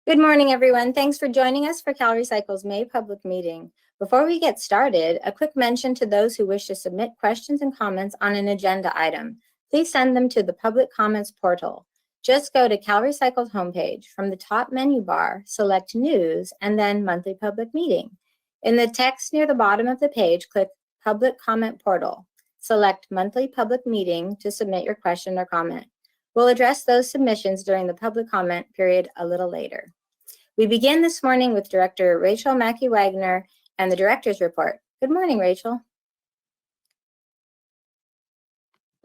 Good morning, everyone. Thanks for joining us for CalRecycle's May public meeting. Before we get started, a quick mention to those who wish to submit questions and comments on an agenda item. Please send them to the public comments portal. Just go to CalRecycle's homepage. From the top menu bar, select News and then Monthly Public Meeting. In the text near the bottom of the page, click Public Comment Portal. Select Monthly Public Meeting to submit your question or comment. We'll address those submissions during the public comment period a little later. We begin this morning with Director Rachel Mackey-Wagner and the Director's Report. Good morning, Rachel.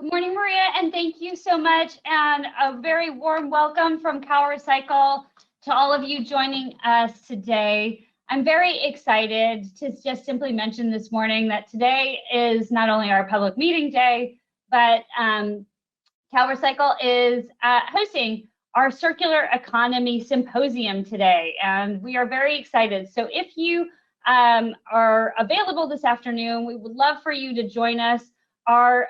Good morning, Maria, and thank you so much, and a very warm welcome from CalRecycle to all of you joining us today. I'm very excited to just simply mention this morning that today is not only our public meeting day, but CalRecycle is hosting our Circular Economy Symposium today, and we are very excited. So if you are available this afternoon, we would love for you to join us. Our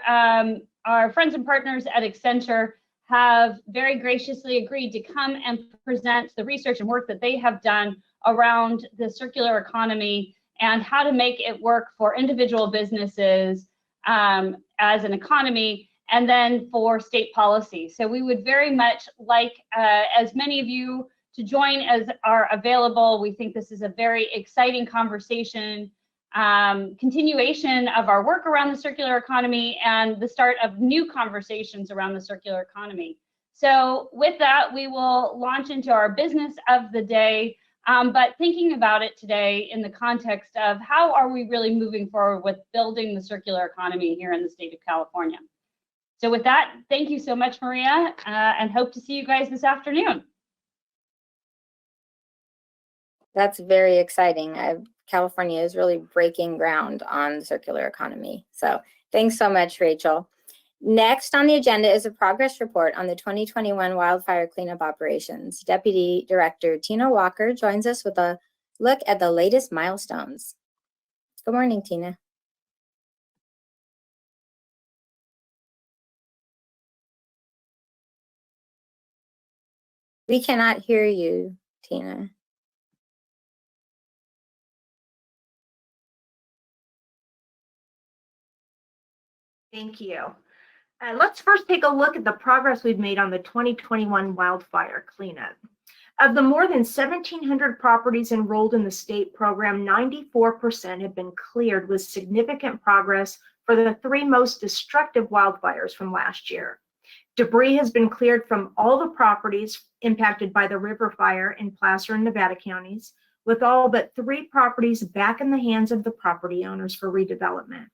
friends and partners at Accenture have very graciously agreed to come and present the research and work that they have done around the circular economy and how to make it work for individual businesses as an economy, and then for state policy. So we would very much like as many of you to join as are available. We think this is a very exciting conversation, continuation of our work around the circular economy and the start of new conversations around the circular economy. So with that, we will launch into our business of the day, but thinking about it today in the context of how are we really moving forward with building the circular economy here in the state of California. So with that, thank you so much, Maria, and hope to see you guys this afternoon. That's very exciting. California is really breaking ground on the circular economy. So thanks so much, Rachel. Next on the agenda is a progress report on the 2021 wildfire cleanup operations. Deputy Director Tina Walker joins us with a look at the latest milestones. Good morning, Tina. We cannot hear you, Tina. Thank you. Let's first take a look at the progress we've made on the 2021 wildfire cleanup. Of the more than 1,700 properties enrolled in the state program, 94% have been cleared with significant progress for the three most destructive wildfires from last year. Debris has been cleared from all the properties impacted by the river fire in Placer and Nevada counties, with all but 3 properties back in the hands of the property owners for redevelopment.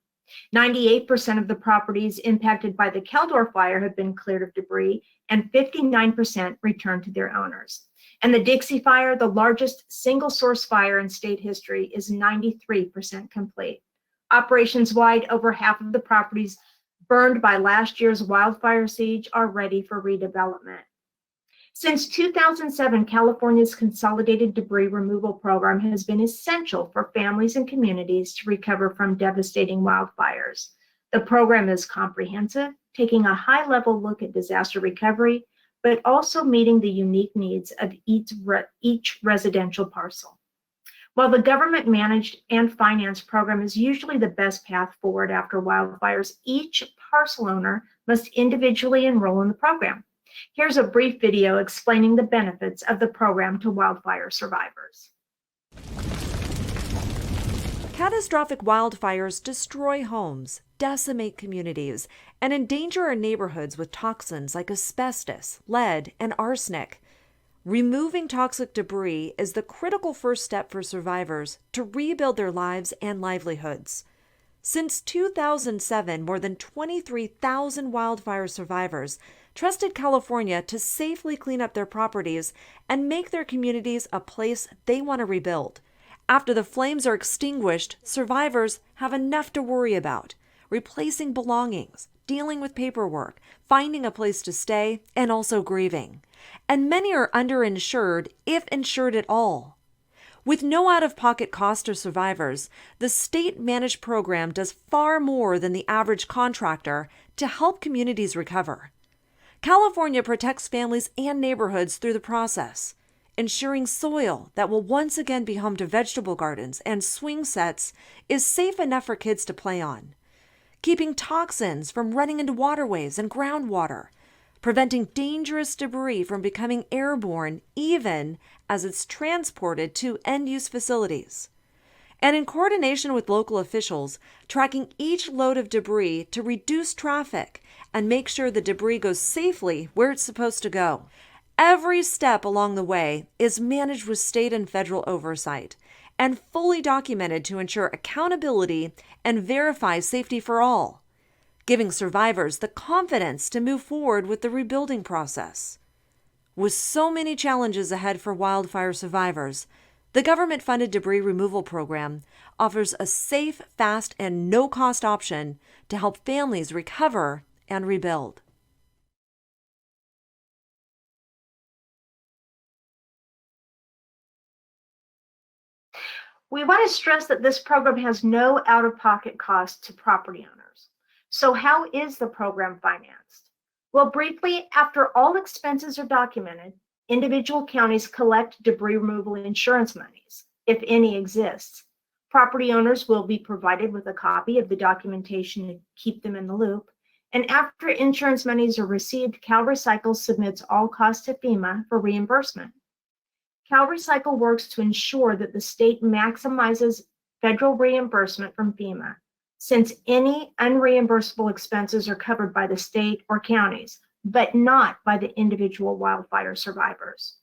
98% of the properties impacted by the Caldor fire have been cleared of debris, and 59% returned to their owners. And the Dixie fire, the largest single source fire in state history, is 93% complete. Operations-wide, over half of the properties burned by last year's wildfire siege are ready for redevelopment. Since 2007, California's Consolidated Debris Removal Program has been essential for families and communities to recover from devastating wildfires. The program is comprehensive, taking a high-level look at disaster recovery, but also meeting the unique needs of each residential parcel. While the government-managed and financed program is usually the best path forward after wildfires, each parcel owner must individually enroll in the program. Here's a brief video explaining the benefits of the program to wildfire survivors. Catastrophic wildfires destroy homes, decimate communities, and endanger our neighborhoods with toxins like asbestos, lead, and arsenic. Removing toxic debris is the critical first step for survivors to rebuild their lives and livelihoods. Since 2007, more than 23,000 wildfire survivors trusted California to safely clean up their properties and make their communities a place they want to rebuild. After the flames are extinguished, survivors have enough to worry about: replacing belongings, dealing with paperwork, finding a place to stay, and also grieving. And many are underinsured, if insured at all. With no out-of-pocket cost to survivors, the state-managed program does far more than the average contractor to help communities recover. California protects families and neighborhoods through the process. ensuring soil that will once again be home to vegetable gardens and swing sets is safe enough for kids to play on, keeping toxins from running into waterways and groundwater, preventing dangerous debris from becoming airborne even as it's transported to end-use facilities, and in coordination with local officials, tracking each load of debris to reduce traffic and make sure the debris goes safely where it's supposed to go. Every step along the way is managed with state and federal oversight and fully documented to ensure accountability and verify safety for all, giving survivors the confidence to move forward with the rebuilding process. With so many challenges ahead for wildfire survivors, the government-funded debris removal program offers a safe, fast, and no-cost option to help families recover and rebuild. We want to stress that this program has no out-of-pocket cost to property owners. So how is the program financed? Well, briefly, after all expenses are documented, individual counties collect debris removal insurance monies, if any exists. Property owners will be provided with a copy of the documentation to keep them in the loop. And after insurance monies are received, CalRecycle submits all costs to FEMA for reimbursement. CalRecycle works to ensure that the state maximizes federal reimbursement from FEMA, since any unreimbursable expenses are covered by the state or counties, but not by the individual wildfire survivors.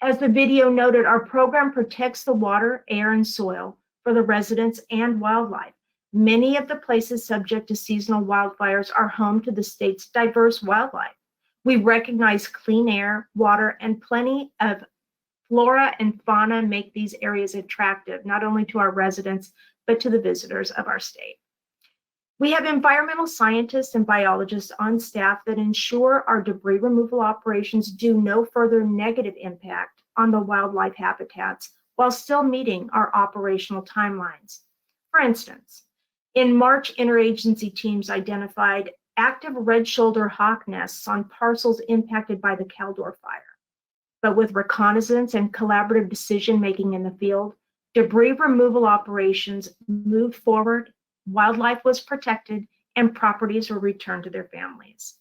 As the video noted, our program protects the water, air, and soil for the residents and wildlife. Many of the places subject to seasonal wildfires are home to the state's diverse wildlife. We recognize clean air, water, and plenty of flora and fauna make these areas attractive, not only to our residents, but to the visitors of our state. We have environmental scientists and biologists on staff that ensure our debris removal operations do no further negative impact on the wildlife habitats while still meeting our operational timelines. For instance, in March, interagency teams identified active red-shouldered hawk nests on parcels impacted by the Caldor fire. But with reconnaissance and collaborative decision-making in the field, debris removal operations moved forward, wildlife was protected, and properties were returned to their families.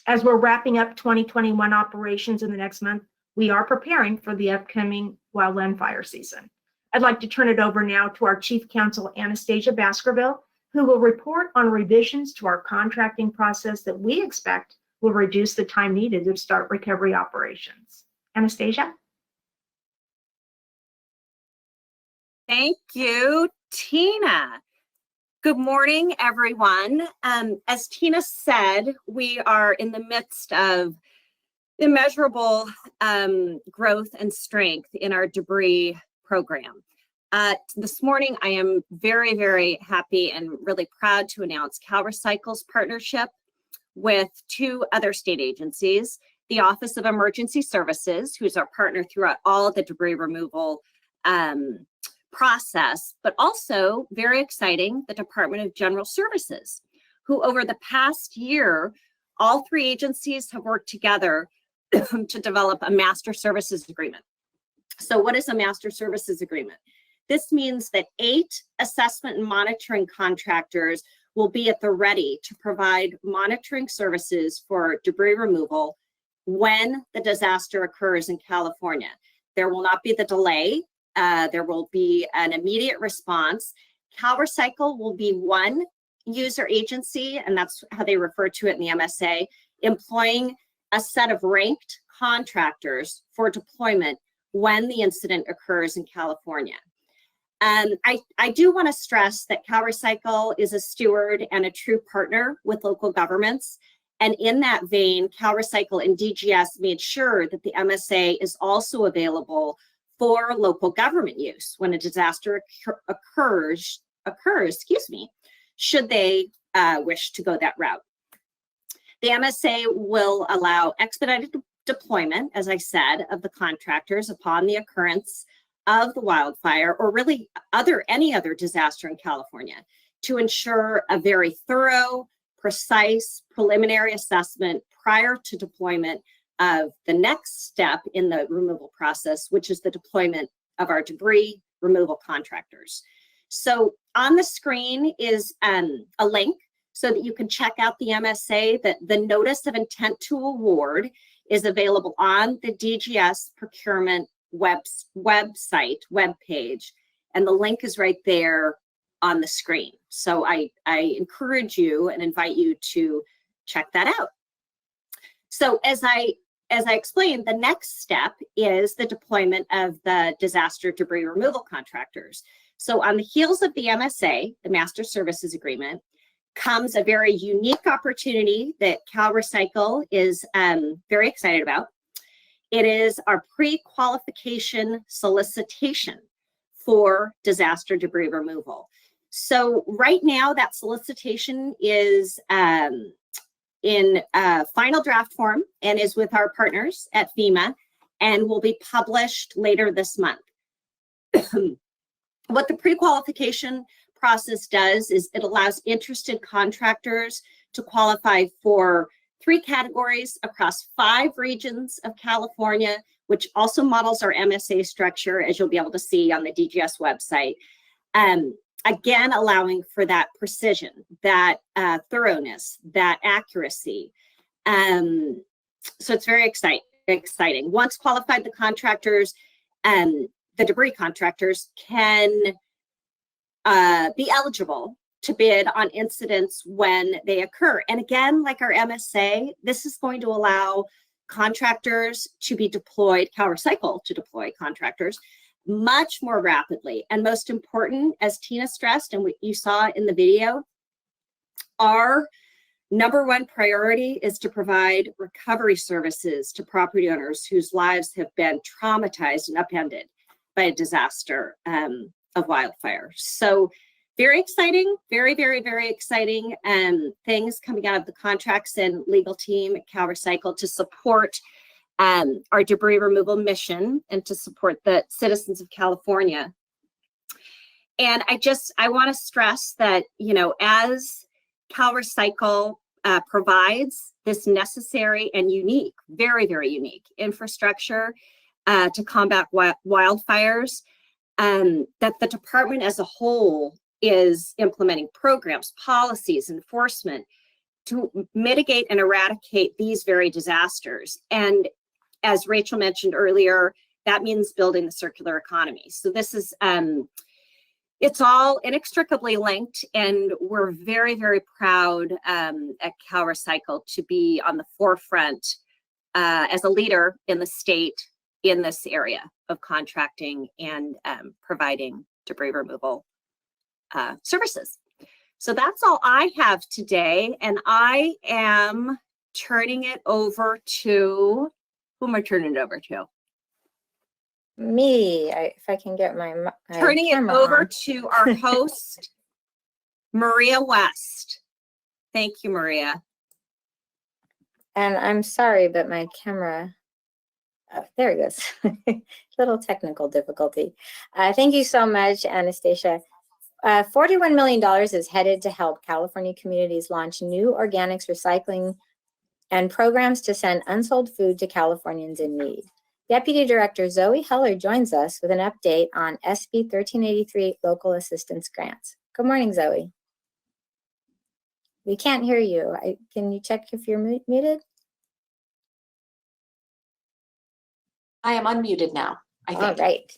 As we're wrapping up 2021 operations in the next month, we are preparing for the upcoming wildland fire season. I'd like to turn it over now to our Chief Counsel, Anastasia Baskerville, who will report on revisions to our contracting process that we expect will reduce the time needed to start recovery operations. Anastasia? Thank you, Tina. Good morning, everyone. As Tina said, we are in the midst of immeasurable growth and strength in our debris program. This morning, I am very, very happy and really proud to announce CalRecycle's partnership with two other state agencies, the Office of Emergency Services, who's our partner throughout all of the debris removal process, but also very exciting, the Department of General Services, who over the past year, all three agencies have worked together to develop a master services agreement. So what is a master services agreement? This means that 8 assessment and monitoring contractors will be at the ready to provide monitoring services for debris removal when the disaster occurs in California. There will not be the delay. There will be an immediate response. CalRecycle will be one user agency, and that's how they refer to it in the MSA, employing a set of ranked contractors for deployment when the incident occurs in California. I do want to stress that CalRecycle is a steward and a true partner with local governments. And in that vein, CalRecycle and DGS made sure that the MSA is also available for local government use when a disaster occurs, should they wish to go that route. The MSA will allow expedited deployment, as I said, of the contractors upon the occurrence of the wildfire or really any other disaster in California to ensure a very thorough, precise preliminary assessment prior to deployment of the next step in the removal process, which is the deployment of our debris removal contractors. So on the screen is a link so that you can check out the MSA. That the notice of intent to award is available on the DGS procurement website, webpage, and the link is right there on the screen. So I encourage you and invite you to check that out. So as I explained, the next step is the deployment of the disaster debris removal contractors. So on the heels of the MSA, the Master Services Agreement, comes a very unique opportunity that CalRecycle is very excited about. It is our pre-qualification solicitation for disaster debris removal. So right now that solicitation is in final draft form and is with our partners at FEMA and will be published later this month. What the pre-qualification process does is it allows interested contractors to qualify for 3 categories across 5 regions of California, which also models our MSA structure, as you'll be able to see on the DGS website. Again, allowing for that precision, that thoroughness, that accuracy. So it's very exciting. Once qualified, the contractors, the debris contractors can be eligible to bid on incidents when they occur. And again, like our MSA, this is going to allow contractors to be deployed, CalRecycle to deploy contractors much more rapidly. And most important, as Tina stressed and what you saw in the video, our #1 priority is to provide recovery services to property owners whose lives have been traumatized and upended by a disaster of wildfire. So very exciting, very, very, very exciting things coming out of the contracts and legal team at CalRecycle to support our debris removal mission and to support the citizens of California. And I want to stress that, you know, as CalRecycle provides this necessary and unique, very, very unique infrastructure to combat wildfires, that the department as a whole is implementing programs, policies, enforcement to mitigate and eradicate these very disasters. And as Rachel mentioned earlier, that means building the circular economy. So this is, it's all inextricably linked, and we're very, very proud at CalRecycle to be on the forefront as a leader in the state in this area of contracting and providing debris removal services. So that's all I have today, and I am turning it over to, who am I turning it over to? Me, if I can get my Turning it camera over on. to our host, Maria West. Thank you, Maria. And I'm sorry, but my camera, oh, there it goes. Little technical difficulty. Thank you so much, Anastasia. $41 million is headed to help California communities launch new organics recycling and programs to send unsold food to Californians in need. Deputy Director Zoe Heller joins us with an update on SB 1383 local assistance grants. Good morning, Zoe. We can't hear you. Can you check if you're muted? I am unmuted now, I think. All right.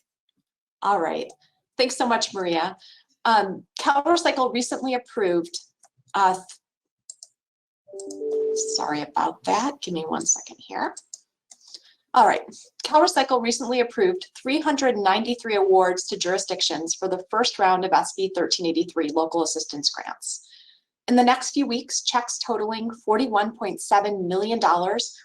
All right. Thanks so much, Maria. CalRecycle recently approved, sorry about that. Give me 1 second here. All right. CalRecycle recently approved 393 awards to jurisdictions for the first round of SB 1383 local assistance grants. In the next few weeks, checks totaling $41.7 million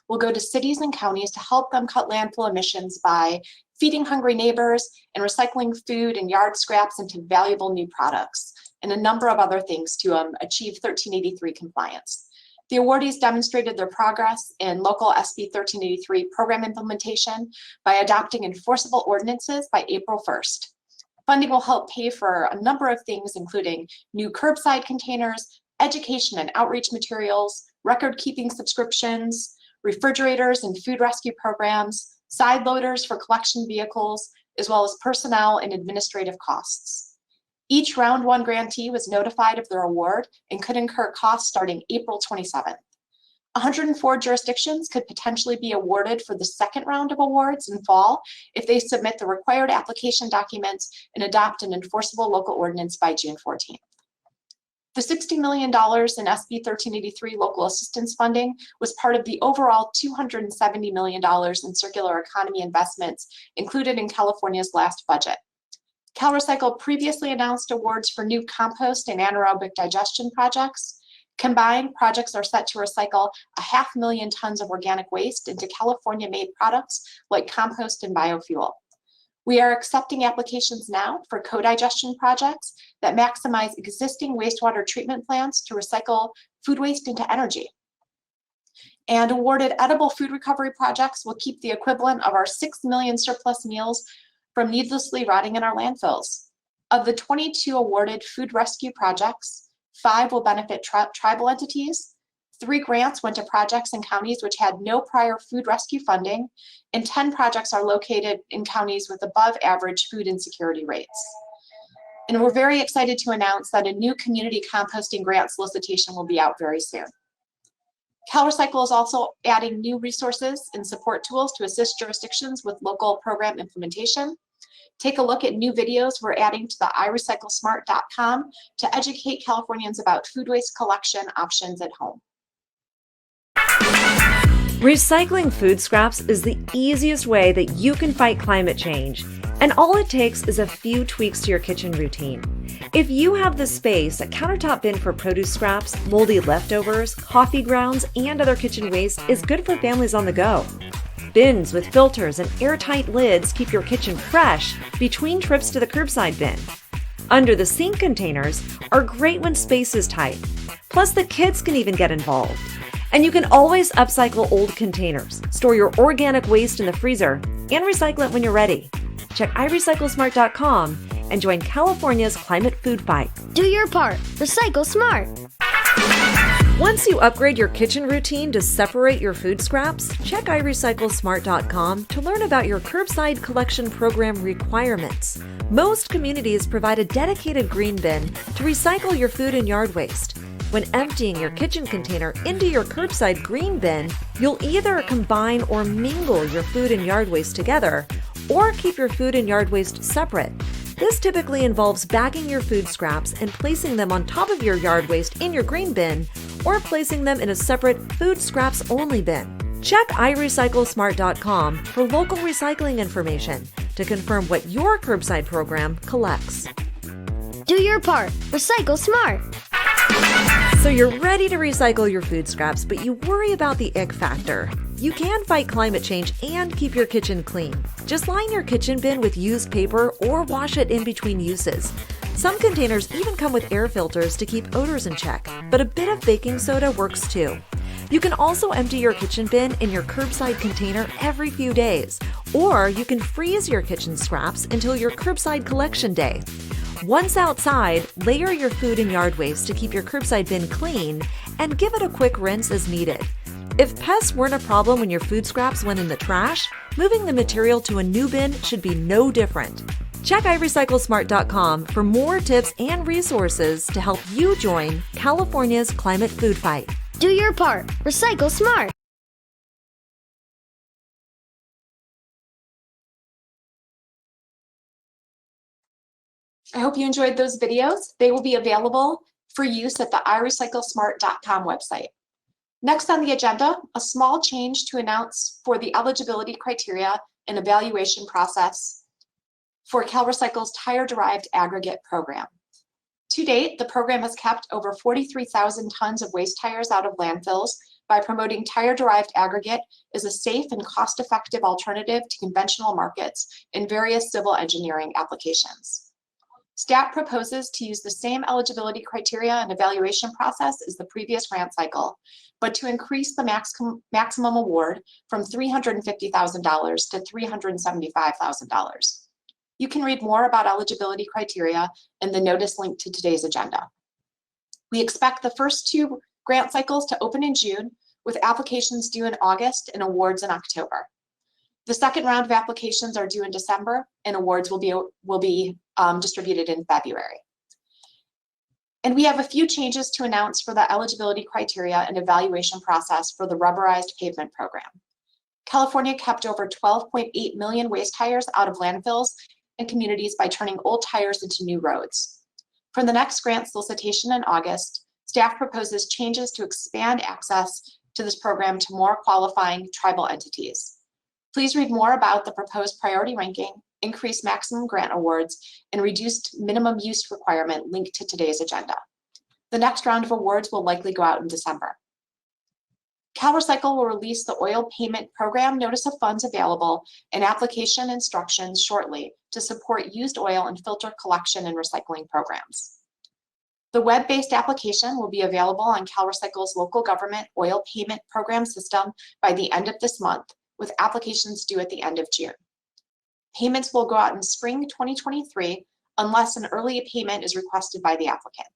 will go to cities and counties to help them cut landfill emissions by feeding hungry neighbors and recycling food and yard scraps into valuable new products, and a number of other things to achieve 1383 compliance. The awardees demonstrated their progress in local SB 1383 program implementation by adopting enforceable ordinances by April 1st. Funding will help pay for a number of things, including new curbside containers, education and outreach materials, record-keeping subscriptions, refrigerators and food rescue programs, side loaders for collection vehicles, as well as personnel and administrative costs. Each round one grantee was notified of their award and could incur costs starting April 27th. 104 jurisdictions could potentially be awarded for the second round of awards in fall if they submit the required application documents and adopt an enforceable local ordinance by June 14th. The $60 million in SB 1383 local assistance funding was part of the overall $270 million in circular economy investments included in California's last budget. CalRecycle previously announced awards for new compost and anaerobic digestion projects. Combined, projects are set to recycle 500,000 tons of organic waste into California-made products like compost and biofuel. We are accepting applications now for co-digestion projects that maximize existing wastewater treatment plants to recycle food waste into energy. And awarded edible food recovery projects will keep the equivalent of our 6 million surplus meals from needlessly rotting in our landfills. Of the 22 awarded food rescue projects, 5 will benefit tribal entities, 3 grants went to projects in counties which had no prior food rescue funding, and 10 projects are located in counties with above average food insecurity rates. And we're very excited to announce that a new community composting grant solicitation will be out very soon. CalRecycle is also adding new resources and support tools to assist jurisdictions with local program implementation. Take a look at new videos we're adding to the iRecycleSmart.com to educate Californians about food waste collection options at home. Recycling food scraps is the easiest way that you can fight climate change, and all it takes is a few tweaks to your kitchen routine. If you have the space, a countertop bin for produce scraps, moldy leftovers, coffee grounds, and other kitchen waste is good for families on the go. Bins with filters and airtight lids keep your kitchen fresh between trips to the curbside bin. Under the sink containers are great when space is tight. Plus, the kids can even get involved. And you can always upcycle old containers, store your organic waste in the freezer, and recycle it when you're ready. Check iRecycleSmart.com and join California's climate food fight. Do your part. Recycle smart. Once you upgrade your kitchen routine to separate your food scraps, check iRecycleSmart.com to learn about your curbside collection program requirements. Most communities provide a dedicated green bin to recycle your food and yard waste. When emptying your kitchen container into your curbside green bin, you'll either combine or mingle your food and yard waste together, or keep your food and yard waste separate. This typically involves bagging your food scraps and placing them on top of your yard waste in your green bin, or placing them in a separate food scraps only bin. Check iRecycleSmart.com for local recycling information to confirm what your curbside program collects. Do your part. Recycle smart. So you're ready to recycle your food scraps, but you worry about the ick factor. You can fight climate change and keep your kitchen clean. Just line your kitchen bin with used paper or wash it in between uses. Some containers even come with air filters to keep odors in check, but a bit of baking soda works too. You can also empty your kitchen bin in your curbside container every few days, or you can freeze your kitchen scraps until your curbside collection day. Once outside, layer your food and yard waste to keep your curbside bin clean and give it a quick rinse as needed. If pests weren't a problem when your food scraps went in the trash, moving the material to a new bin should be no different. Check iRecycleSmart.com for more tips and resources to help you join California's climate food fight. Do your part. Recycle smart. I hope you enjoyed those videos. They will be available for use at the iRecycleSmart.com website. Next on the agenda, a small change to announce for the eligibility criteria and evaluation process for CalRecycle's tire-derived aggregate program. To date, the program has kept over 43,000 tons of waste tires out of landfills by promoting tire-derived aggregate as a safe and cost-effective alternative to conventional markets in various civil engineering applications. Staff proposes to use the same eligibility criteria and evaluation process as the previous grant cycle, but to increase the maximum award from $350,000 to $375,000. You can read more about eligibility criteria in the notice linked to today's agenda. We expect the first 2 grant cycles to open in June, with applications due in August and awards in October. The second round of applications are due in December, and awards will be distributed in February. And we have a few changes to announce for the eligibility criteria and evaluation process for the rubberized pavement program. California kept over 12.8 million waste tires out of landfills and communities by turning old tires into new roads. For the next grant solicitation in August, staff proposes changes to expand access to this program to more qualifying tribal entities. Please read more about the proposed priority ranking, increased maximum grant awards, and reduced minimum use requirement linked to today's agenda. The next round of awards will likely go out in December. CalRecycle will release the oil payment program notice of funds available and application instructions shortly to support used oil and filter collection and recycling programs. The web-based application will be available on CalRecycle's local government oil payment program system by the end of this month, with applications due at the end of June. Payments will go out in spring 2023 unless an early payment is requested by the applicant.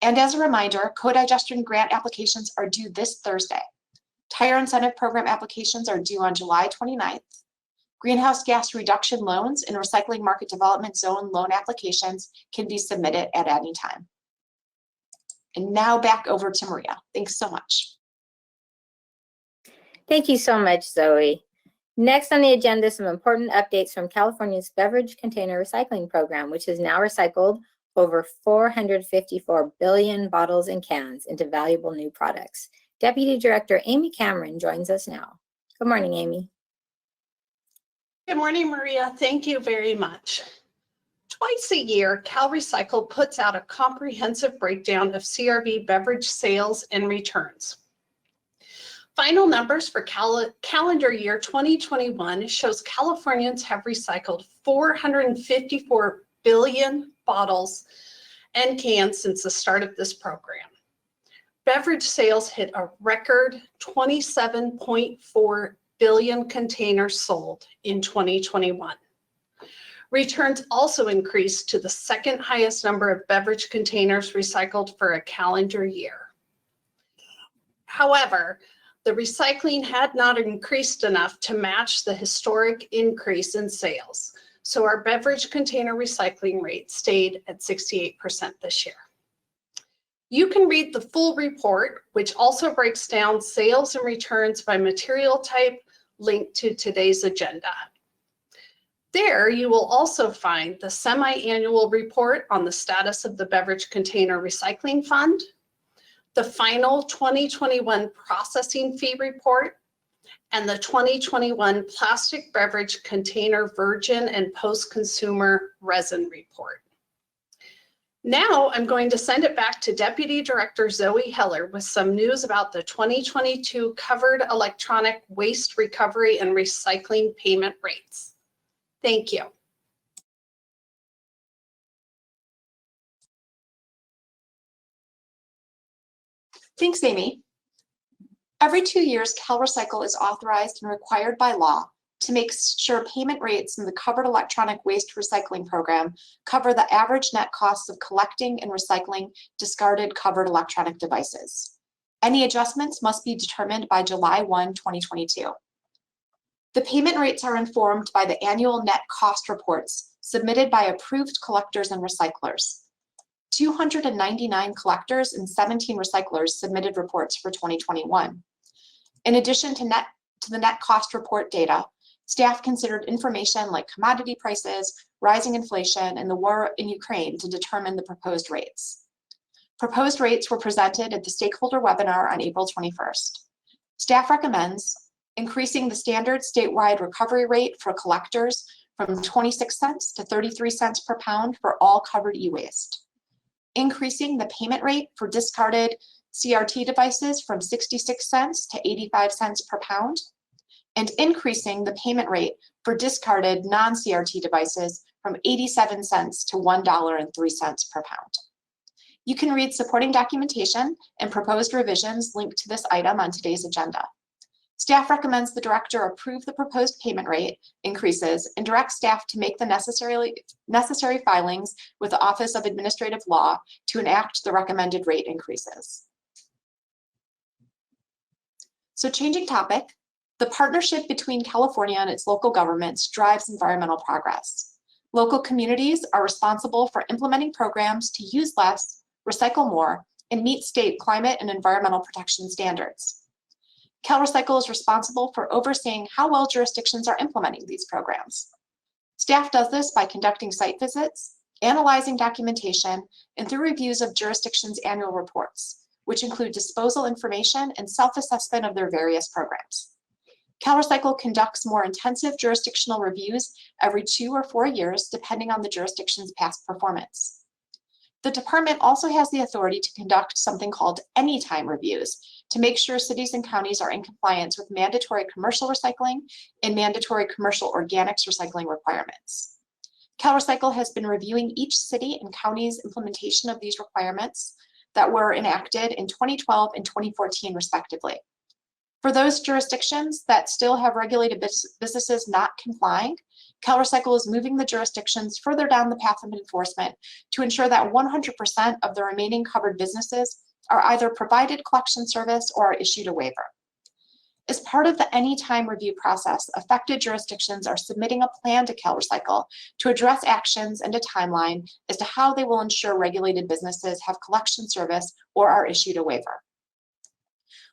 And as a reminder, co-digestion grant applications are due this Thursday. Tire incentive program applications are due on July 29th. Greenhouse gas reduction loans and recycling market development zone loan applications can be submitted at any time. And now back over to Maria. Thanks so much. Thank you so much, Zoe. Next on the agenda, some important updates from California's beverage container recycling program, which has now recycled over 454 billion bottles and cans into valuable new products. Deputy Director Amy Cameron joins us now. Good morning, Amy. Good morning, Maria. Thank you very much. Twice a year, CalRecycle puts out a comprehensive breakdown of CRB beverage sales and returns. Final numbers for calendar year 2021 shows Californians have recycled 454 billion bottles and cans since the start of this program. Beverage sales hit a record 27.4 billion containers sold in 2021. Returns also increased to the second highest number of beverage containers recycled for a calendar year. However, the recycling had not increased enough to match the historic increase in sales, so our beverage container recycling rate stayed at 68% this year. You can read the full report, which also breaks down sales and returns by material type, linked to today's agenda. There, you will also find the semi-annual report on the status of the Beverage Container Recycling Fund, the final 2021 processing fee report, and the 2021 plastic beverage container virgin and post-consumer resin report. Now I'm going to send it back to Deputy Director Zoe Heller with some news about the 2022 covered electronic waste recovery and recycling payment rates. Thank you. Thanks, Amy. Every 2 years, CalRecycle is authorized and required by law to make sure payment rates in the covered electronic waste recycling program cover the average net costs of collecting and recycling discarded covered electronic devices. Any adjustments must be determined by July 1, 2022. The payment rates are informed by the annual net cost reports submitted by approved collectors and recyclers. 299 collectors and 17 recyclers submitted reports for 2021. In addition to the net cost report data, staff considered information like commodity prices, rising inflation, and the war in Ukraine to determine the proposed rates. Proposed rates were presented at the stakeholder webinar on April 21st. Staff recommends increasing the standard statewide recovery rate for collectors from 26 cents to 33 cents per pound for all covered e-waste. Increasing the payment rate for discarded CRT devices from 66 cents to 85 cents per pound, and increasing the payment rate for discarded non-CRT devices from 87 cents to $1.03 per pound. You can read supporting documentation and proposed revisions linked to this item on today's agenda. Staff recommends the director approve the proposed payment rate increases and direct staff to make the necessary filings with the Office of Administrative Law to enact the recommended rate increases. So changing topic, the partnership between California and its local governments drives environmental progress. Local communities are responsible for implementing programs to use less, recycle more, and meet state climate and environmental protection standards. CalRecycle is responsible for overseeing how well jurisdictions are implementing these programs. Staff does this by conducting site visits, analyzing documentation, and through reviews of jurisdictions' annual reports, which include disposal information and self-assessment of their various programs. CalRecycle conducts more intensive jurisdictional reviews every 2 or 4 years, depending on the jurisdiction's past performance. The department also has the authority to conduct something called anytime reviews to make sure cities and counties are in compliance with mandatory commercial recycling and mandatory commercial organics recycling requirements. CalRecycle has been reviewing each city and county's implementation of these requirements that were enacted in 2012 and 2014, respectively. For those jurisdictions that still have regulated businesses not complying, CalRecycle is moving the jurisdictions further down the path of enforcement to ensure that 100% of the remaining covered businesses are either provided collection service or are issued a waiver. As part of the anytime review process, affected jurisdictions are submitting a plan to CalRecycle to address actions and a timeline as to how they will ensure regulated businesses have collection service or are issued a waiver.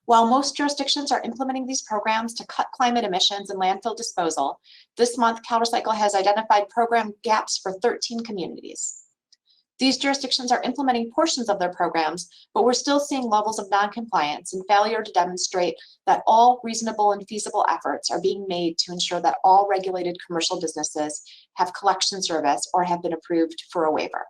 While most jurisdictions are implementing these programs to cut climate emissions and landfill disposal, this month CalRecycle has identified program gaps for 13 communities. These jurisdictions are implementing portions of their programs, but we're still seeing levels of noncompliance and failure to demonstrate that all reasonable and feasible efforts are being made to ensure that all regulated commercial businesses have collection service or have been approved for a waiver.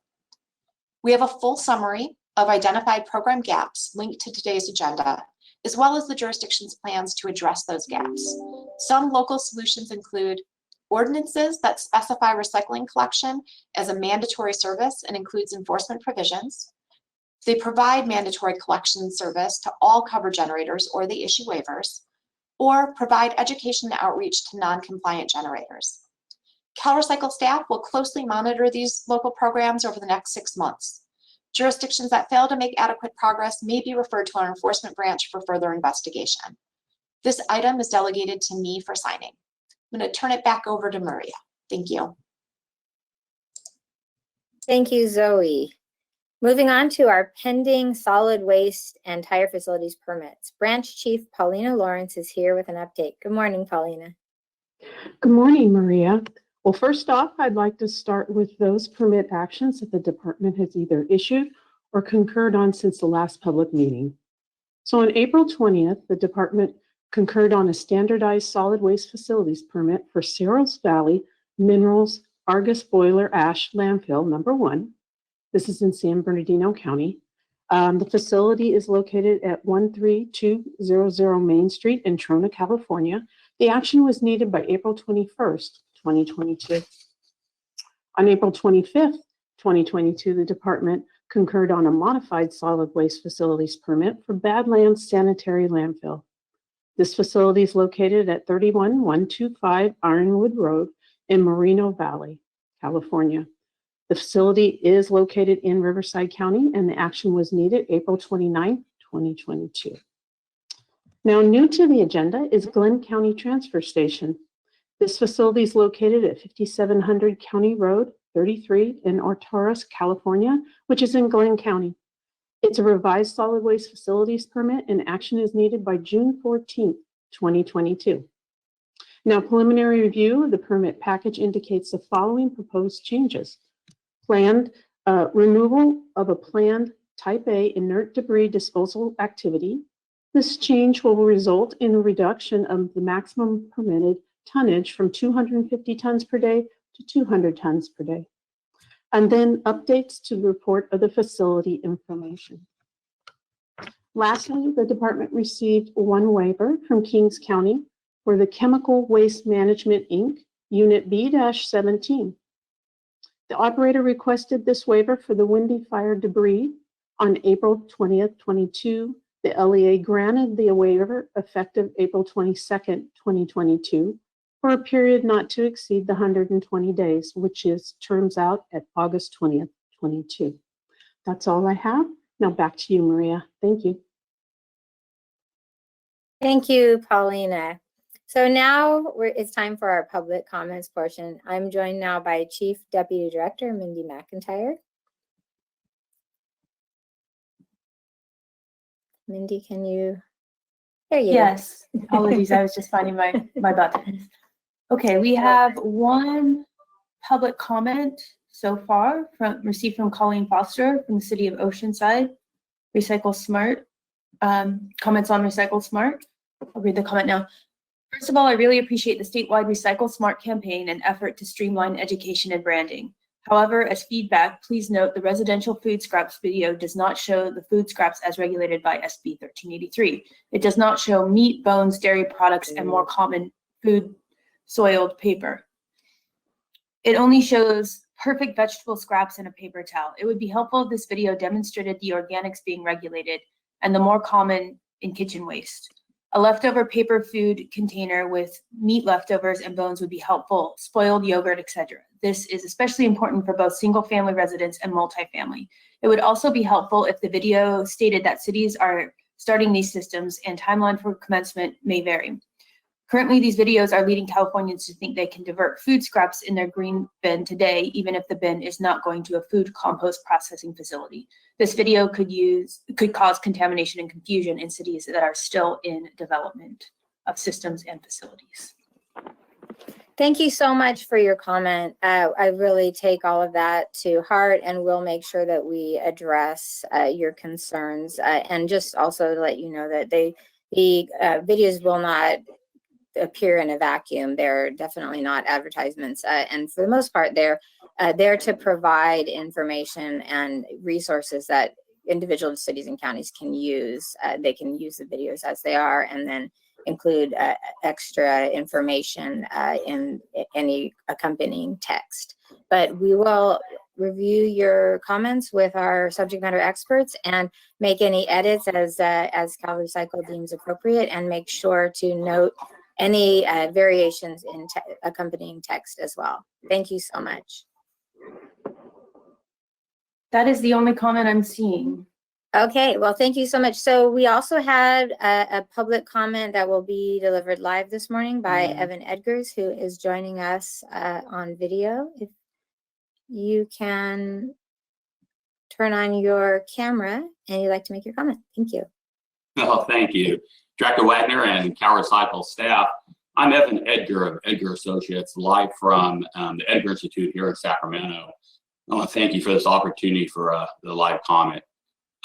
We have a full summary of identified program gaps linked to today's agenda, as well as the jurisdiction's plans to address those gaps. Some local solutions include ordinances that specify recycling collection as a mandatory service and includes enforcement provisions. They provide mandatory collection service to all cover generators or they issue waivers, or provide education and outreach to non-compliant generators. CalRecycle staff will closely monitor these local programs over the next 6 months. Jurisdictions that fail to make adequate progress may be referred to our enforcement branch for further investigation. This item is delegated to me for signing. I'm going to turn it back over to Maria. Thank you. Thank you, Zoe. Moving on to our pending solid waste and tire facilities permits. Branch Chief Paulina Lawrence is here with an update. Good morning, Paulina. Good morning, Maria. Well, first off, I'd like to start with those permit actions that the department has either issued or concurred on since the last public meeting. So on April 20th, the department concurred on a standardized solid waste facilities permit for Cerros Valley Minerals Argus Boiler Ash Landfill number 1. This is in San Bernardino County. The facility is located at 13200 Main Street in Trona, California. The action was needed by April 21st, 2022. On April 25th, 2022, the department concurred on a modified solid waste facilities permit for Badlands Sanitary Landfill. This facility is located at 31125 Ironwood Road in Moreno Valley, California. The facility is located in Riverside County and the action was needed April 29, 2022. Now, new to the agenda is Glenn County Transfer Station. This facility is located at 5700 County Road 33 in Ortoros, California, which is in Glenn County. It's a revised solid waste facilities permit and action is needed by June 14, 2022. Now, preliminary review of the permit package indicates the following proposed changes. Planned removal of a planned Type A inert debris disposal activity. This change will result in a reduction of the maximum permitted tonnage from 250 tons per day to 200 tons per day. And then updates to the report of the facility information. Lastly, the department received one waiver from Kings County for the Chemical Waste Management, Inc., Unit B-17. The operator requested this waiver for the Windy Fire debris on April 20th, 22. The LEA granted the waiver effective April 22nd, 2022 for a period not to exceed the 120 days, which turns out at August 20th, 22. That's all I have. Now back to you, Maria. Thank you. Thank you, Paulina. So now it's time for our public comments portion. I'm joined now by Chief Deputy Director Mindy McIntyre. Mindy, can you? There you Yes, apologies, I was just finding my button. Okay, we have one public comment so far received from Colleen Foster from the City of Oceanside. Recycle Smart, comments on Recycle Smart. I'll read the comment now. First of all, I really appreciate the statewide Recycle Smart campaign and effort to streamline education and branding. However, as feedback, please note the residential food scraps video does not show the food scraps as regulated by SB 1383. It does not show meat, bones, dairy products, and more common food soiled paper. It only shows perfect vegetable scraps and a paper towel. It would be helpful if this video demonstrated the organics being regulated and the more common in kitchen waste. A leftover paper food container with meat leftovers and bones would be helpful, spoiled yogurt, etc. This is especially important for both single-family residents and multifamily. It would also be helpful if the video stated that cities are starting these systems and timeline for commencement may vary. Currently, these videos are leading Californians to think they can divert food scraps in their green bin today, even if the bin is not going to a food compost processing facility. This video could cause contamination and confusion in cities that are still in development of systems and facilities. Thank you so much for your comment. I really take all of that to heart, and we'll make sure that we address your concerns. And just also to let you know that the videos will not appear in a vacuum. They're definitely not advertisements. And for the most part, they're there to provide information and resources that individual cities and counties can use. They can use the videos as they are and then include extra information in any accompanying text. But we will review your comments with our subject matter experts and make any edits as CalRecycle deems appropriate, and make sure to note any variations in accompanying text as well. Thank you so much. That is the only comment I'm seeing. Okay, well, thank you so much. So we also had a public comment that will be delivered live this morning by Evan Edgars, who is joining us on video. If you can turn on your camera and you'd like to make your comment. Thank you. Oh, thank you, Director Wagner and CalRecycle staff. I'm Evan Edgar of Edgar Associates, live from the Edgar Institute here in Sacramento. I want to thank you for this opportunity for the live comment.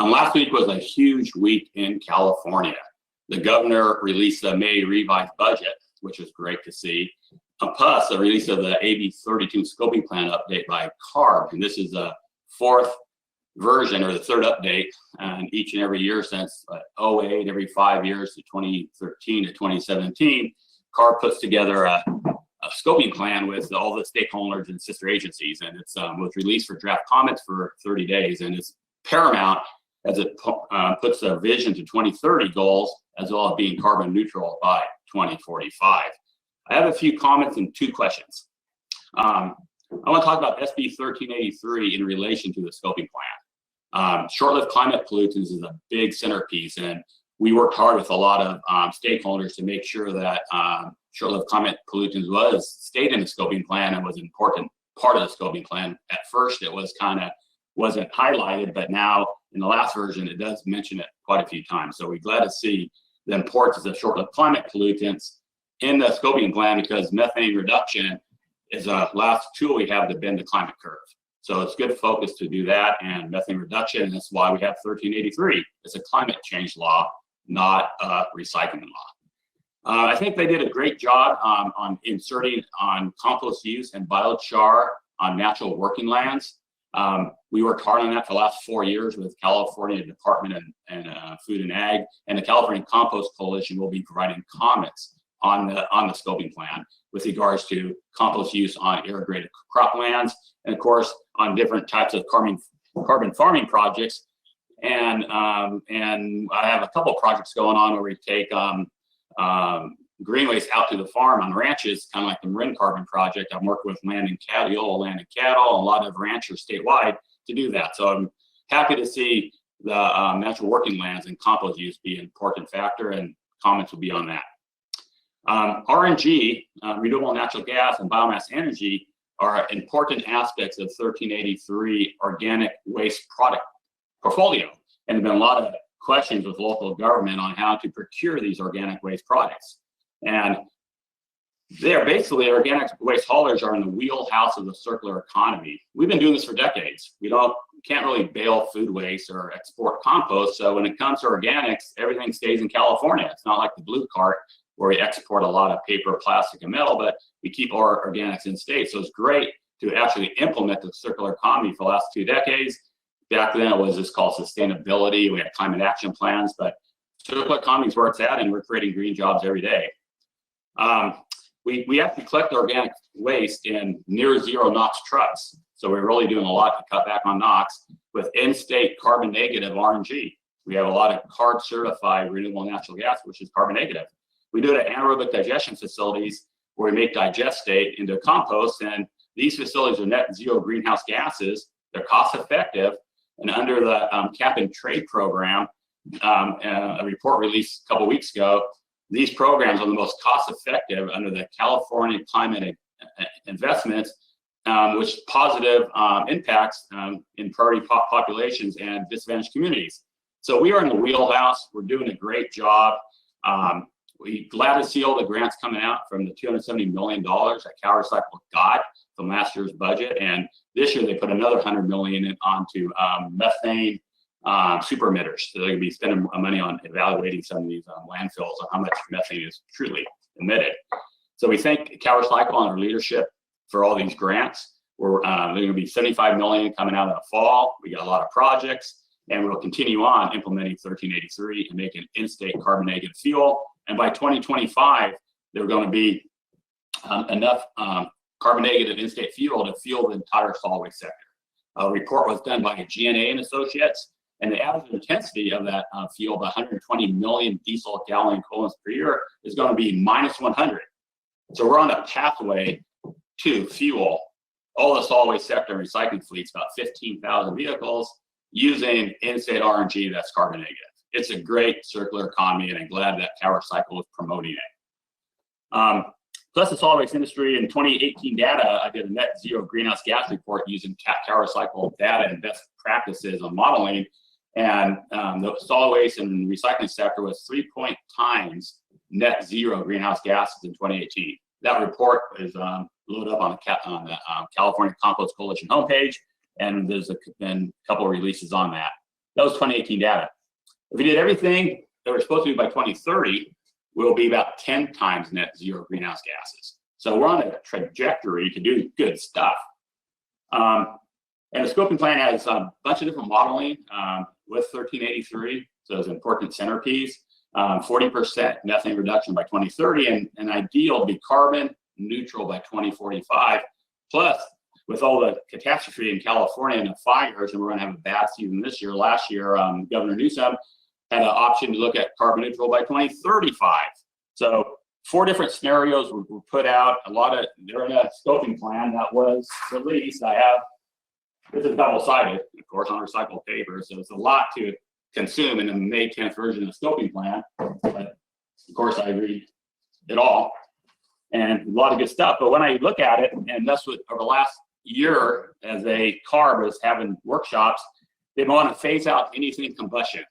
Last week was a huge week in California. The governor released the May revised budget, which is great to see. Plus, the release of the AB 32 scoping plan update by CARB. And this is the fourth version or the third update each and every year since 08, every 5 years to 2013 to 2017. CARB puts together a scoping plan with all the stakeholders and sister agencies, and it's was released for draft comments for 30 days, and it's paramount as it puts a vision to 2030 goals, as well as being carbon neutral by 2045. I have a few comments and two questions. I want to talk about SB 1383 in relation to the scoping plan. Short-lived climate pollutants is a big centerpiece, and we worked hard with a lot of stakeholders to make sure that short-lived climate pollutants stayed in the scoping plan and was an important part of the scoping plan. At first, it was wasn't highlighted, but now in the last version, it does mention it quite a few times. So we're glad to see the importance of short-lived climate pollutants in the scoping plan, because methane reduction is a last tool we have to bend the climate curve. So it's good focus to do that, and methane reduction, and that's why we have 1383. It's a climate change law, not a recycling law. I think they did a great job on inserting on compost use and biochar on natural working lands. We worked hard on that for the last 4 years with California Department and Food and Ag, and the California Compost Coalition will be providing comments on the scoping plan with regards to compost use on irrigated croplands, and of course on different types of carbon farming projects. And I have a couple of projects going on where we take green waste out to the farm on ranches, kind of like the Marin Carbon Project. I'm working with Land and Cattle, a lot of ranchers statewide to do that. So I'm happy to see the natural working lands and compost use be an important factor, and comments will be on that. RNG, renewable natural gas, and biomass energy are important aspects of 1383 organic waste product portfolio. And there have been a lot of questions with local government on how to procure these organic waste products. And they're basically, organic waste haulers are in the wheelhouse of the circular economy. We've been doing this for decades. We can't really bale food waste or export compost. So when it comes to organics, everything stays in California. It's not like the blue cart where we export a lot of paper, plastic, and metal, but we keep our organics in state. So it's great to actually implement the circular economy for the last 2 decades. Back then it was just called sustainability. We had climate action plans, but circular economy is where it's at, and we're creating green jobs every day. We actually collect organic waste in near zero NOx trucks. So we're really doing a lot to cut back on NOx with in-state carbon negative RNG. We have a lot of CARB certified renewable natural gas, which is carbon negative. We do it at anaerobic digestion facilities where we make digestate into compost, and these facilities are net zero greenhouse gases. They're cost effective, and under the cap and trade program, a report released a couple of weeks ago, these programs are the most cost effective under the California climate investments, which positive impacts in priority populations and disadvantaged communities. So we are in the wheelhouse. We're doing a great job. We're glad to see all the grants coming out from the $270 million that CalRecycle got from last year's budget. And this year they put another $100 million onto methane super emitters. So they're going to be spending money on evaluating some of these landfills on how much methane is truly emitted. So we thank CalRecycle on their leadership for all these grants. They're going to be $75 million coming out in the fall. We got a lot of projects, and we'll continue on implementing 1383 and making in-state carbon negative fuel. And by 2025, there are going to be enough carbon negative in-state fuel to fuel the entire solid waste sector. A report was done by GNA and Associates, and the average intensity of that fuel, the 120 million diesel gallon equivalents per year, is going to be minus 100. So we're on a pathway to fuel all the solid waste sector and recycling fleets, about 15,000 vehicles, using in-state RNG that's carbon negative. It's a great circular economy, and I'm glad that CalRecycle is promoting it. Plus the solid waste industry in 2018 data, I did a net zero greenhouse gas report using CalRecycle data and best practices on modeling. And the solid waste and recycling sector was 3 times net zero greenhouse gases in 2018. That report is loaded up on the California Compost Coalition homepage, and there's a couple of releases on that. That was 2018 data. If we did everything that we're supposed to do by 2030, we'll be about 10 times net zero greenhouse gases. So we're on a trajectory to do good stuff. And the scoping plan has a bunch of different modeling with 1383. So it's an important centerpiece. 40% methane reduction by 2030, and ideal be carbon neutral by 2045. Plus, with all the catastrophe in California and the fires, and we're going to have a bad season this year. Last year, Governor Newsom had an option to look at carbon neutral by 2035. So 4 different scenarios were put out. They're in a scoping plan that was released. This is double-sided, of course, on recycled paper, so it's a lot to consume in the May 10th version of the scoping plan. But of course, I read it all, and a lot of good stuff. But when I look at it, and that's what over the last year, as a CARB was having workshops, they want to phase out anything combustion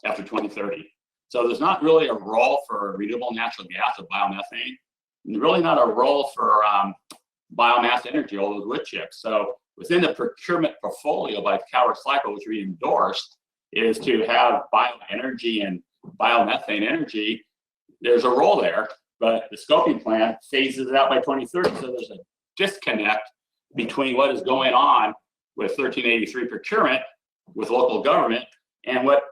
after 2030. So there's not really a role for renewable natural gas or biomethane, and really not a role for biomass energy, all those wood chips. So within the procurement portfolio by CalRecycle, which we endorsed, is to have bioenergy and biomethane energy. There's a role there, but the scoping plan phases it out by 2030. So there's a disconnect between what is going on with 1383 procurement with local government and what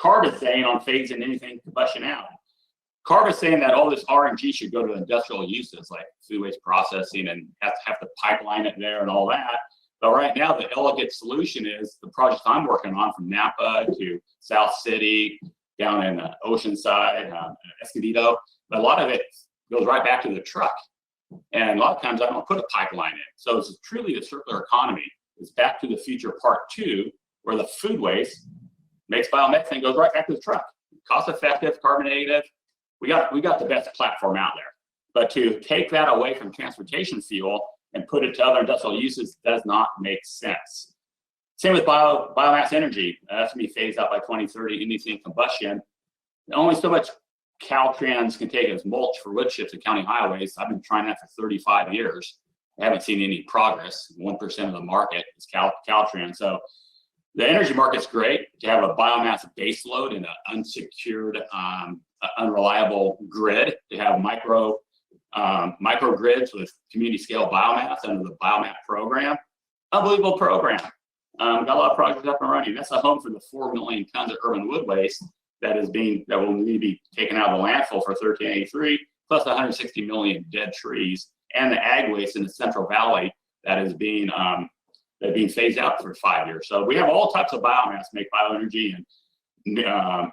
CARB is saying on phasing anything combustion out. CARB is saying that all this RNG should go to industrial uses like food waste processing and have to pipeline it there and all that. But right now, the elegant solution is the project I'm working on from Napa to South City, down in Oceanside, Escondido. But a lot of it goes right back to the truck. And a lot of times I don't put a pipeline in. So it's truly a circular economy. It's back to the future part 2, where the food waste makes biomethane, goes right back to the truck. Cost effective, carbon negative, we got the best platform out there. But to take that away from transportation fuel and put it to other industrial uses does not make sense. Same with biomass energy. That's going to be phased out by 2030, anything combustion. Only so much Caltrans can take as mulch for wood chips at county highways. I've been trying that for 35 years. I haven't seen any progress. 1% of the market is Caltrans. So the energy market's great to have a biomass base load in an unsecured, unreliable grid, to have microgrids with community scale biomass under the Biomap program. Unbelievable program. Got a lot of projects up and running. That's a home for the 4 million tons of urban wood waste that will need to be taken out of the landfill for 1383, plus 160 million dead trees, and the ag waste in the Central Valley that is being phased out for 5 years. So we have all types of biomass make bioenergy, and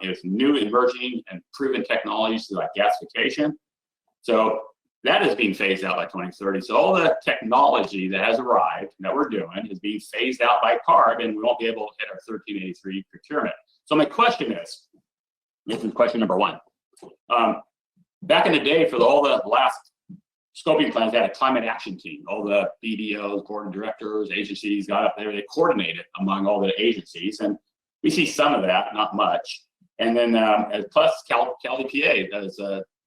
it's new emerging and proven technologies like gasification. So that is being phased out by 2030. So all the technology that has arrived that we're doing is being phased out by CARB, and we won't be able to hit our 1383 procurement. So my question is, this is question number one. Back in the day, for all the last scoping plans, they had a climate action team. All the BDOs, board of directors, agencies got up there. They coordinated among all the agencies, and we see some of that, not much. And then plus CalEPA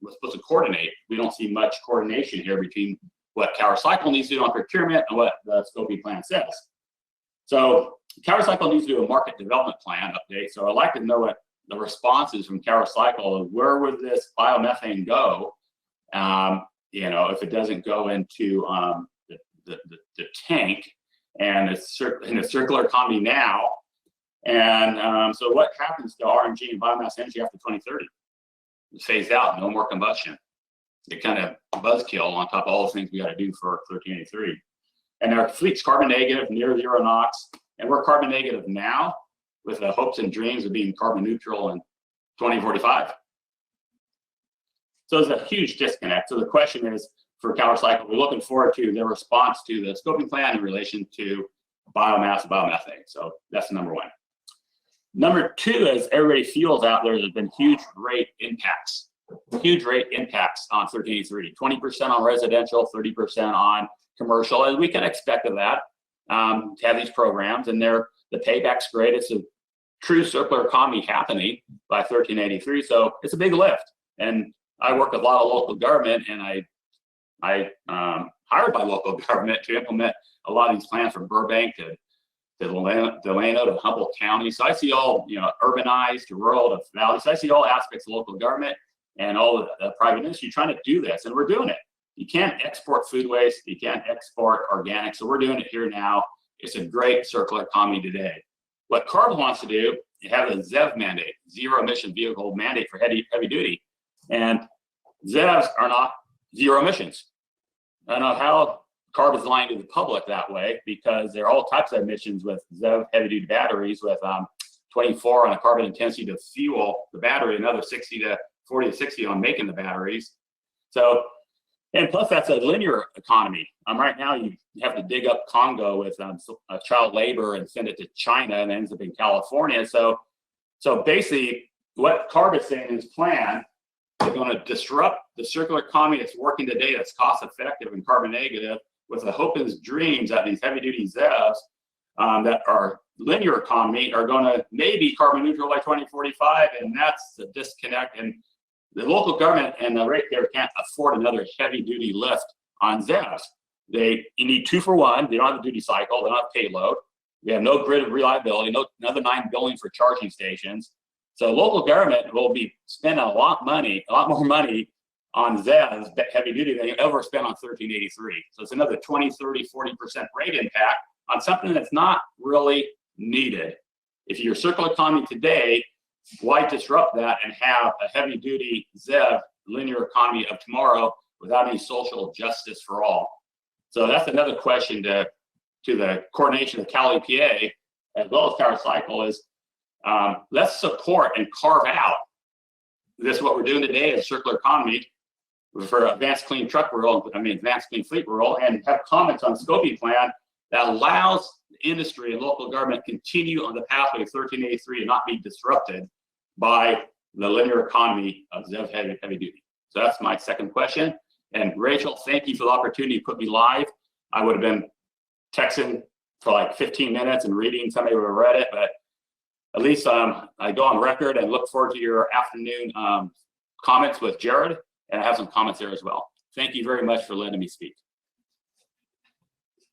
was supposed to coordinate. We don't see much coordination here between what CalRecycle needs to do on procurement and what the scoping plan says. So CalRecycle needs to do a market development plan update. So I'd like to know what the responses from CalRecycle, where would this biomethane go? If it doesn't go into the tank and it's in the circular economy now. And so what happens to RNG and biomass energy after 2030? It's phased out, no more combustion. It kind of buzzkill on top of all the things we got to do for 1383. And our fleet's carbon negative, near zero NOx, and we're carbon negative now with the hopes and dreams of being carbon neutral in 2045. So there's a huge disconnect. So the question is, for CalRecycle, we're looking forward to their response to the scoping plan in relation to biomass and biomethane. So that's number one. Number two, as everybody feels out there, there's been huge rate impacts on 1383, 20% on residential, 30% on commercial, and we can expect of that to have these programs, and the payback's great. It's a true circular economy happening by 1383, so it's a big lift. And I work with a lot of local government, and I hired by local government to implement a lot of these plans from Burbank to Delano to Humboldt County. So I see all, urbanized to rural to valley. So I see all aspects of local government and all the private industry trying to do this, and we're doing it. You can't export food waste. You can't export organic. So we're doing it here now. It's a great circular economy today. What CARB wants to do, you have a ZEV mandate, zero emission vehicle mandate for heavy duty. And ZEVs are not zero emissions. I don't know how CARB is lying to the public that way, because there are all types of emissions with ZEV heavy duty batteries with 24 on a carbon intensity to fuel the battery, another 40 to 60 on making the batteries. So, and plus that's a linear economy. Right now you have to dig up Congo with child labor and send it to China, and it ends up in California. So basically what CARB is saying in his plan, they're going to disrupt the circular economy that's working today, that's cost effective and carbon negative, with the hope and dreams that these heavy duty ZEVs that are linear economy are going to maybe carbon neutral by 2045, and that's the disconnect. And the local government and the ratepayer can't afford another heavy duty lift on ZEVs. You need 2 for 1. They don't have a duty cycle. They don't have payload. We have no grid reliability. Another $9 billion for charging stations. So local government will be spending a lot more money on ZEVs, heavy duty, than you ever spent on 1383. So it's another 20, 30, 40% rate impact on something that's not really needed. If you're circular economy today, why disrupt that and have a heavy duty ZEV linear economy of tomorrow without any social justice for all? So that's another question to the coordination of CalEPA as well as CalRecycle is, let's support and carve out this, what we're doing today as circular economy for advanced clean advanced clean fleet rule, and have comments on the scoping plan that allows the industry and local government continue on the pathway of 1383 and not be disrupted by the linear economy of ZEV heavy duty? So that's my second question. And Rachel, thank you for the opportunity to put me live. I would have been texting for like 15 minutes and reading, somebody would have read it, but at least I go on record and look forward to your afternoon comments with Jared, and I have some comments there as well. Thank you very much for letting me speak.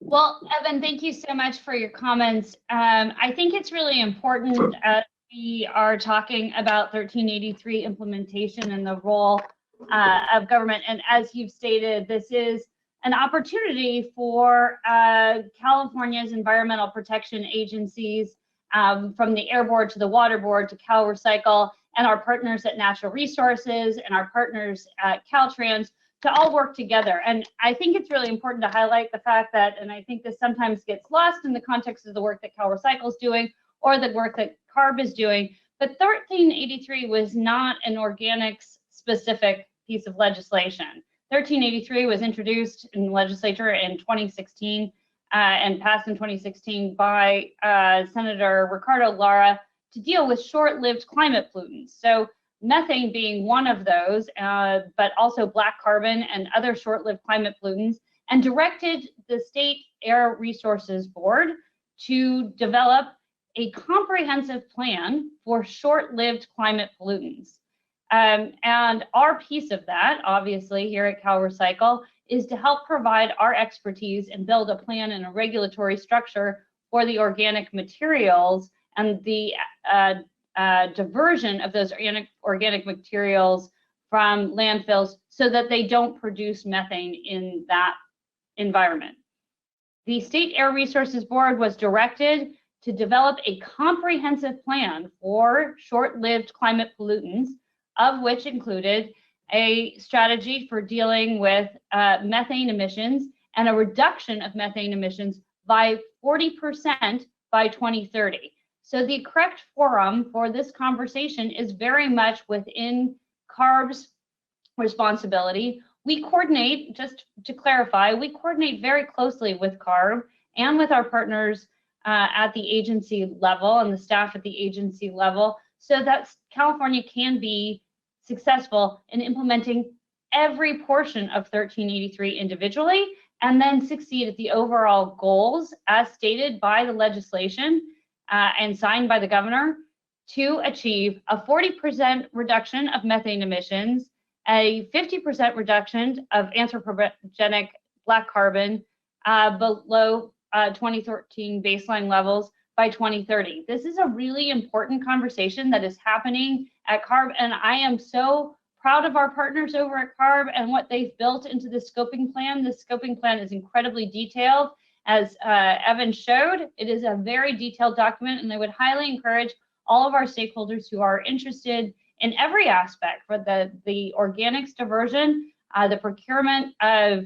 Well, Evan, thank you so much for your comments. I think it's really important as we are talking about 1383 implementation and the role of government. And as you've stated, this is an opportunity for California's environmental protection agencies, from the Air Board to the Water Board to CalRecycle, and our partners at Natural Resources and our partners at Caltrans, to all work together. And I think it's really important to highlight the fact that, and I think this sometimes gets lost in the context of the work that CalRecycle is doing or the work that CARB is doing, but 1383 was not an organics specific piece of legislation. 1383 was introduced in the legislature in 2016 and passed in 2016 by Senator Ricardo Lara to deal with short-lived climate pollutants. So methane being one of those, but also black carbon and other short-lived climate pollutants, and directed the State Air Resources Board to develop a comprehensive plan for short-lived climate pollutants. And our piece of that, obviously, here at CalRecycle, is to help provide our expertise and build a plan and a regulatory structure for the organic materials and the diversion of those organic materials from landfills so that they don't produce methane in that environment. The State Air Resources Board was directed to develop a comprehensive plan for short-lived climate pollutants, of which included a strategy for dealing with methane emissions and a reduction of methane emissions by 40% by 2030. So the correct forum for this conversation is very much within CARB's responsibility. We coordinate, just to clarify, we coordinate very closely with CARB and with our partners at the agency level and the staff at the agency level, so that California can be successful in implementing every portion of 1383 individually, and then succeed at the overall goals as stated by the legislation and signed by the governor to achieve a 40% reduction of methane emissions, a 50% reduction of anthropogenic black carbon below 2013 baseline levels by 2030. This is a really important conversation that is happening at CARB, and I am so proud of our partners over at CARB and what they've built into the scoping plan. The scoping plan is incredibly detailed. As Evan showed, it is a very detailed document, and I would highly encourage all of our stakeholders who are interested in every aspect for the organics diversion, the procurement of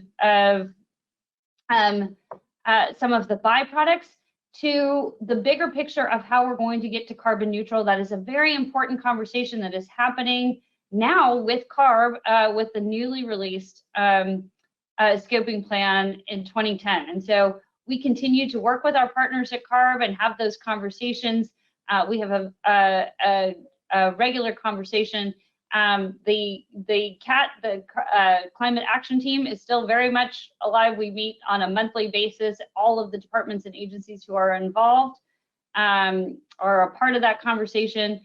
some of the byproducts, to the bigger picture of how we're going to get to carbon neutral. That is a very important conversation that is happening now with CARB, with the newly released scoping plan in 2010. And so we continue to work with our partners at CARB and have those conversations. We have a regular conversation. The climate action team is still very much alive. We meet on a monthly basis. All of the departments and agencies who are involved are a part of that conversation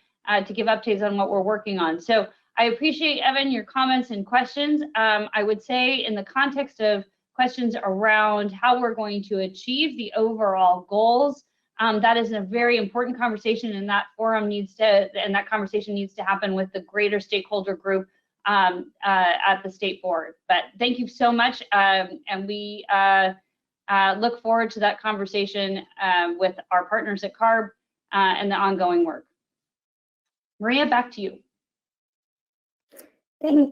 to give updates on what we're working on. So I appreciate, Evan, your comments and questions. I would say in the context of questions around how we're going to achieve the overall goals, that is a very important conversation, and that forum needs to, and that conversation needs to happen with the greater stakeholder group at the state board. But thank you so much, and we look forward to that conversation with our partners at CARB and the ongoing work. Maria, back to you.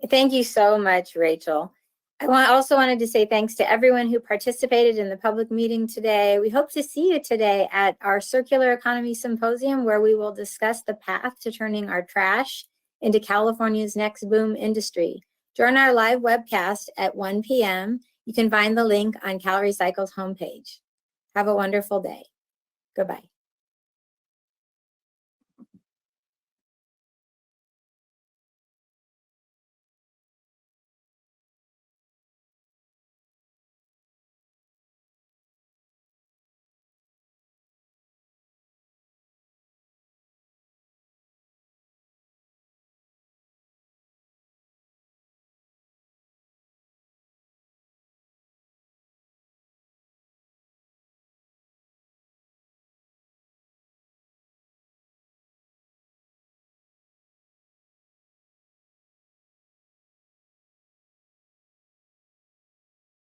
Thank you so much, Rachel. I also wanted to say thanks to everyone who participated in the public meeting today. We hope to see you today at our Circular Economy Symposium, where we will discuss the path to turning our trash into California's next boom industry. Join our live webcast at 1 p.m. You can find the link on CalRecycle's homepage. Have a wonderful day. Goodbye.